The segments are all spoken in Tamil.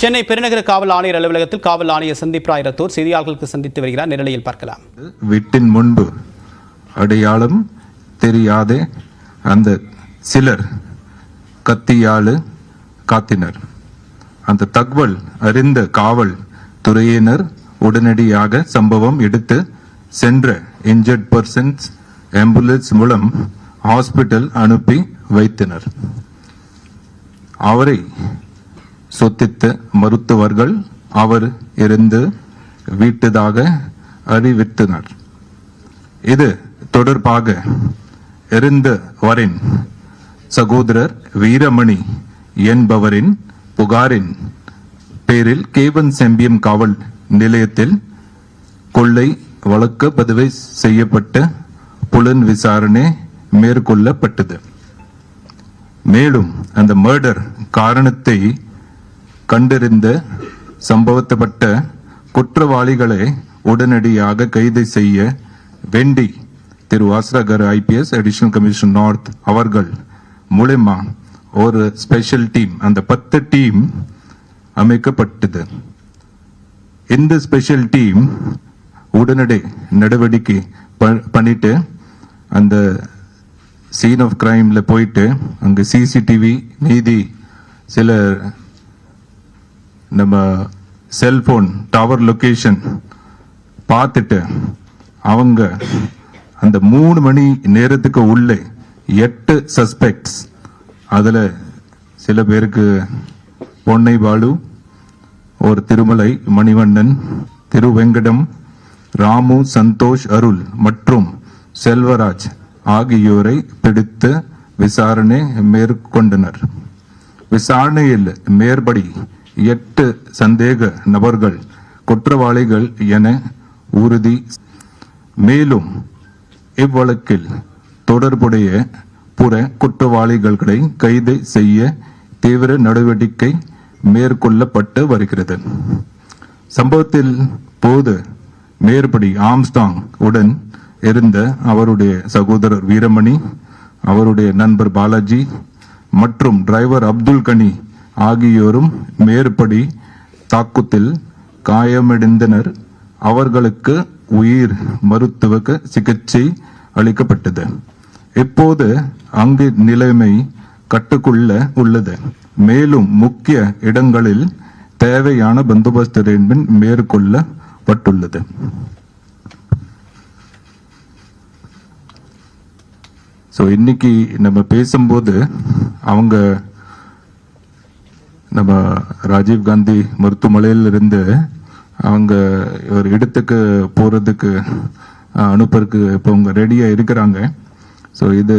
சென்னை பெருநகர காவல் ஆணையர் அலுவலகத்தில் காவல் ஆணையர் சந்தீப் ராய் ரத்தோர் செய்தியாளர்களுக்கு சந்தித்து வருகிறார். நேரலையில் பார்க்கலாம். வீட்டின் முன்பு அடையாளம் தெரியாத அந்த சிலர் கத்தியால் காத்தினர். அந்த தகவல் அறிந்த காவல் துறையினர் உடனடியாக சம்பவம் எடுத்து சென்ற இன்ஜர்ட் பர்சன்ஸ் ஆம்புலன்ஸ் மூலம் ஹாஸ்பிட்டல் அனுப்பி வைத்தனர். அவரை சொத்தித்த மருத்துவர்கள் அவர் இருந்து வீட்டதாக அறிவித்தனர். இது தொடர்பாக இருந்தவரின் சகோதரர் வீரமணி என்பவரின் புகாரின் பேரில் கேவன் செம்பியம் காவல் நிலையத்தில் கொள்ளை வழக்கு பதிவு செய்யப்பட்ட புலன் விசாரணை மேற்கொள்ளப்பட்டது. மேலும் அந்த மர்டர் காரணத்தை கண்டறிந்த சம்பவப்பட்ட குற்றவாளிகளை உடனடியாக கைது செய்ய வேண்டி திரு வாசரகர் ஐபிஎஸ் அடிஷனல் கமிஷனர் நார்த் அவர்கள் மூலமா ஒரு ஸ்பெஷல் டீம், அந்த 10 டீம் அமைக்கப்பட்டது. இந்த ஸ்பெஷல் டீம் உடனடி நடவடிக்கை பண்ணிட்டு அந்த சீன் ஆஃப் கிரைம்ல போயிட்டு அங்க சிசிடிவி மீதி சில நம்ம செல்போன் டவர் லொகேஷன் பார்த்துட்டு அவங்க அந்த 3 மணி நேரத்துக்கு உள்ளே 8 சஸ்பெக்ட்ஸ், அதுல சில பேருக்கு பொன்னை பாலு, ஒரு திருமலை மணிவண்ணன், திருவெங்கடம், ராமு, சந்தோஷ், அருள் மற்றும் செல்வராஜ் ஆகியோரை பிடித்து விசாரணை மேற்கொண்டனர். விசாரணையில் மேற்படி 8 சந்தேக நபர்கள் குற்றவாளிகள் என உறுதி. மேலும் இவ்வழக்கில் தொடர்புடைய புற குற்றவாளிகளை கைது செய்ய தீவிர நடவடிக்கை மேற்கொள்ளப்பட்டு வருகிறது. சம்பவத்தில் போது மேற்படி ஆம்ஸ்டாங் உடன் இருந்த அவருடைய சகோதரர் வீரமணி, அவருடைய நண்பர் பாலாஜி மற்றும் டிரைவர் அப்துல் கனி ஆகியோரும் மேற்படி தாக்குதலில் காயமடைந்தனர். அவர்களுக்கு உயிர் மருத்துவ சிகிச்சை அளிக்கப்பட்டது. இப்போது அங்கு நிலைமை கட்டுக்குள்ள உள்ளது. மேலும் முக்கிய இடங்களில் தேவையான பந்தோபஸ்து அரேஞ்ச்மெண்ட் மேற்கொள்ளப்பட்டுள்ளது. இன்னைக்கு நம்ம பேசும்போது அவங்க நம்ம ராஜீவ் காந்தி மருத்துவமனையில் இருந்து அவங்க ஒரு இடத்துக்கு போறதுக்கு அனுப்புறதுக்கு இப்போ அவங்க ரெடியா இருக்கிறாங்க. இது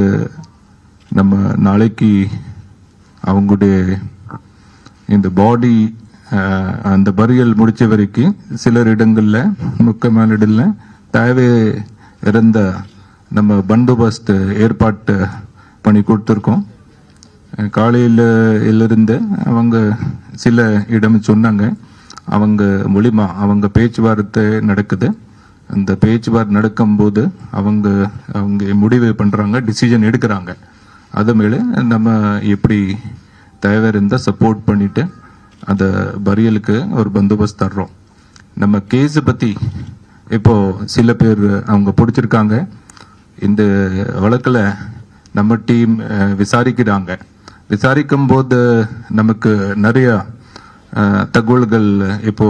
நம்ம நாளைக்கு அவங்களுடைய இந்த பாடி அந்த பரியல் முடிச்ச வரைக்கும் சிலர் இடங்கள்ல முக்கியமான இடத்துல தேவை இருந்த நம்ம பந்தோபஸ்து ஏற்பாட்டு பண்ணி கொடுத்துருக்கோம். காலையில இருந்து அவங்க சில இடம் சொன்னாங்க, அவங்க மூலியமா அவங்க பேச்சுவார்த்தை நடக்குது. அந்த பேச்சுவார்த்தை நடக்கும்போது அவங்க முடிவு பண்றாங்க, டிசிஷன் எடுக்கிறாங்க. அது மேலே நம்ம எப்படி தேவை இருந்தால் சப்போர்ட் பண்ணிட்டு அந்த பரியலுக்கு ஒரு பந்தோபஸ்து தர்றோம். நம்ம கேஸ் பத்தி இப்போ சில பேர் அவங்க பிடிச்சிருக்காங்க. இந்த வழக்கில் நம்ம டீம் விசாரிக்கிறாங்க. விசாரிக்கும் போது நமக்கு நிறைய தகவல்கள் இப்போ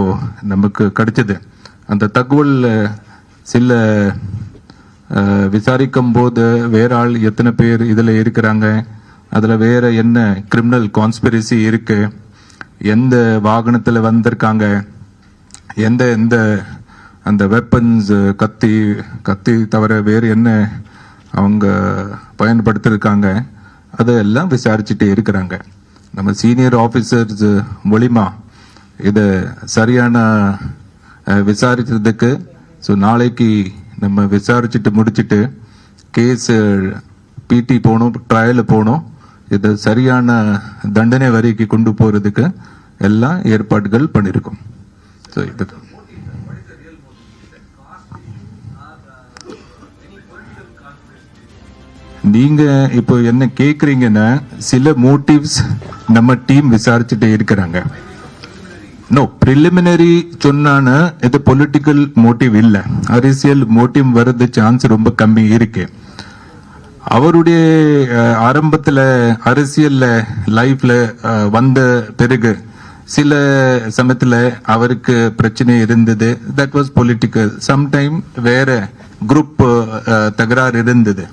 நமக்கு கிடைச்சது. அந்த தகவல் சில விசாரிக்கும் போது வேற ஆள் எத்தனை பேர் இதுல இருக்கிறாங்க, அதுல வேற என்ன கிரிமினல் கான்ஸ்பிரசி இருக்கு, எந்த வாகனத்துல வந்திருக்காங்க, எந்த எந்த அந்த வெப்பன்ஸ் கத்தி தவிர வேறு என்ன அவங்க பயன்படுத்திருக்காங்க, அதெல்லாம் விசாரிச்சுட்டே இருக்கிறாங்க. நம்ம சீனியர் ஆஃபீஸர்ஸ் மூலிமா இதை சரியான விசாரிச்சதுக்கு நாளைக்கு நம்ம விசாரிச்சுட்டு முடிச்சுட்டு கேஸ் பிடி போகணும், ட்ரையல் போகணும். இதை சரியான தண்டனை வரைக்கும் கொண்டு போறதுக்கு எல்லாம் ஏற்பாடுகள் பண்ணியிருக்கோம். இது நீங்க இப்போ என்ன கேக்குறீங்கன்னா சில மோட்டிவ்ஸ் நம்ம டீம் விசாரிச்சுட்டு இருக்கிறாங்க. நோ ப்ரிலிமினரி சொன்னான இது பொலிட்டிக்கல் மோட்டிவ் இல்ல, அரசியல் மோட்டிவ் வர்றது சான்ஸ் ரொம்ப கம்மி இருக்கு. அவருடைய ஆரம்பத்துல அரசியல் லைஃப்ல வந்த பிறகு சில சமயத்துல அவருக்கு பிரச்சனை இருந்தது. That was political. சம்டைம் வேற குரூப் தகராறு இருந்தது.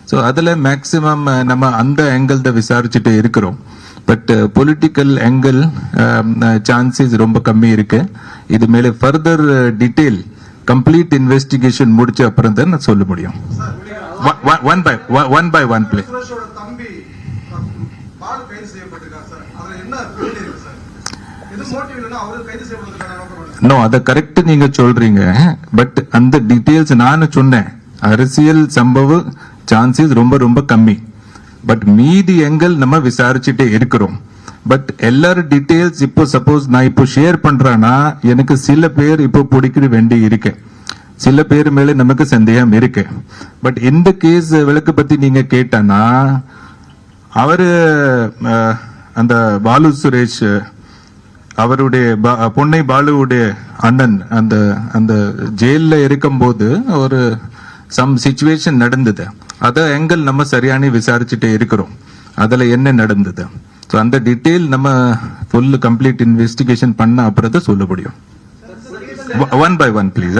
ஸோ அதுல மேக்சிமம் நம்ம அந்த ஆங்கிள் தான் விசாரிச்சுட்டு இருக்கிறோம். பட் பொலிட்டிக்கல் ஆங்கிள் சான்சஸ் ரொம்ப கம்மி இருக்கு. இது மேலே ஃபர்தர் டீடைல் கம்ப்ளீட் இன்வெஸ்டிகேஷன் முடிச்ச அப்புறம் தான் நான் சொல்ல முடியும். One by one play. No அத கரெக்ட் நீங்க சொல்றீங்க. பட் அந்த டீடைல்ஸ் நான் சொன்னேன். அரசியல் சம்பவ சான்சஸ் ரொம்ப ரொம்ப கம்மி. பட் மீதி எங்கள் நம்ம விசாரிச்சுட்டே இருக்கிறோம். பட் எல்லாரும் டீடைல்ஸ் இப்போ சப்போஸ் நான் இப்போ ஷேர் பண்றேன்னா எனக்கு சில பேர் இப்போ பிடிக்க வேண்டி இருக்கு, சில பேர் மேல நமக்கு சந்தேகம் இருக்கு. பட் இந்த கேஸ் விளக்கு பத்தி நீங்க கேட்டானா அவரு அந்த பாலு சுரேஷ் அவருடைய பொன்னை பாலுவுடைய அண்ணன் அந்த அந்த ஜெயில இருக்கும்போது ஒரு சம் சிச்சுவேஷன் நடந்தது. அத எங்கள் நம்ம சரியான விசாரிச்சுட்டே இருக்கிறோம். அதுல என்ன நடந்தது, ஸோ அந்த டீட்டெயில் நம்ம ஃபுல் கம்ப்ளீட் இன்வெஸ்டிகேஷன் பண்ண அப்புறம் தான் சொல்ல முடியும். One by one please.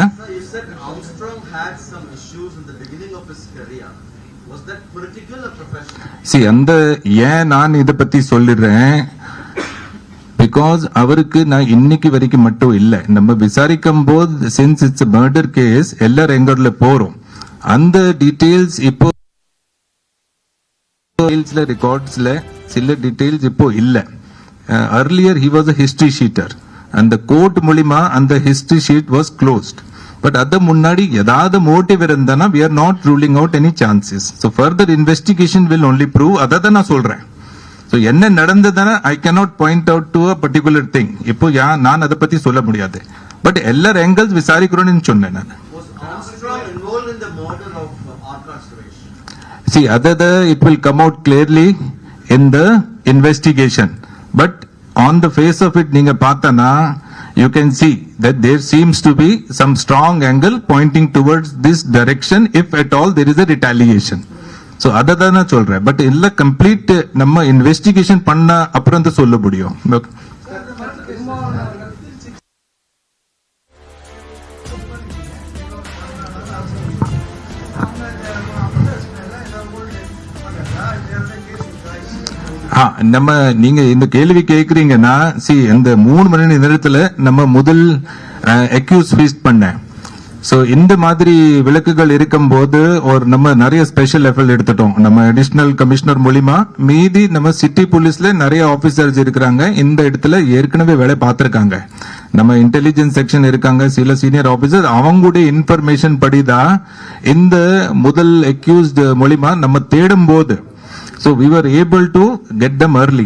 அந்த ஏன் நான் இதை பத்தி சொல்லிடுறேன், பிகாஸ் அவருக்கு நான் இன்னைக்கு வரைக்கும் மட்டும் இல்ல, நம்ம விசாரிக்கும் போது சின்ஸ் இட்ஸ் மர்டர் கேஸ் எல்லாரும் எங்கூர்ல போறோம். அந்த டீடைல்ஸ் இப்போ ரெக்கார்ட்ஸ்ல சில டீடைல்ஸ் இப்போ இல்ல. earlier he was a history sheeter. அந்த கோர்ட் மூலமா அந்த history sheet was closed. But அது முன்னாடி ஏதாவது மோட்டிவ் இருந்தானா we are not ruling out any chances. So further investigation will only prove. அதை நான் சொல்றேன். So என்ன நடந்ததுன்னா I cannot point out to a particular thing. இப்போ நான் அதை பத்தி சொல்ல முடியாது. பட் எல்லா ஆங்கிள்ஸ் விசாரிக்கிறோம்னு சொன்னேன் நான். See, it will come out clearly in the investigation. But on the face of it, நீங்க பார்த்தனா you can see that there seems to be some strong angle pointing towards this direction if at all there is a retaliation. So அததான் நான் சொல்றேன். பட் இல்ல கம்ப்ளீட் நம்ம இன்வெஸ்டிகேஷன் பண்ண அப்புறம் தான் சொல்ல முடியும். நம்ம நீங்க இந்த கேள்வி கேக்குறீங்கன்னா இந்த 3 மணி நேரத்துல நம்ம முதல் அக்யூஸ் ஃபீஸ்ட் பண்ணேன். சோ இந்த மாதிரி விளக்குகள் இருக்கும் போது ஒரு நம்ம நிறைய ஸ்பெஷல் எஃபர்ட் எடுத்துட்டோம். நம்ம அடிஷனல் கமிஷனர் மூலியமா மீதி நம்ம சிட்டி போலீஸ்ல நிறைய ஆபீசர்ஸ் இருக்கிறாங்க. இந்த இடத்துல ஏற்கனவே வேலை பார்த்திருக்காங்க. நம்ம இன்டெலிஜென்ஸ் செக்ஷன் இருக்காங்க, சில சீனியர் ஆபீசர், அவங்களுடைய இன்ஃபர்மேஷன் படிதான் இந்த முதல் அக்யூஸ்ட் மூலியமா நம்ம தேடும் போது so we were able to get them early.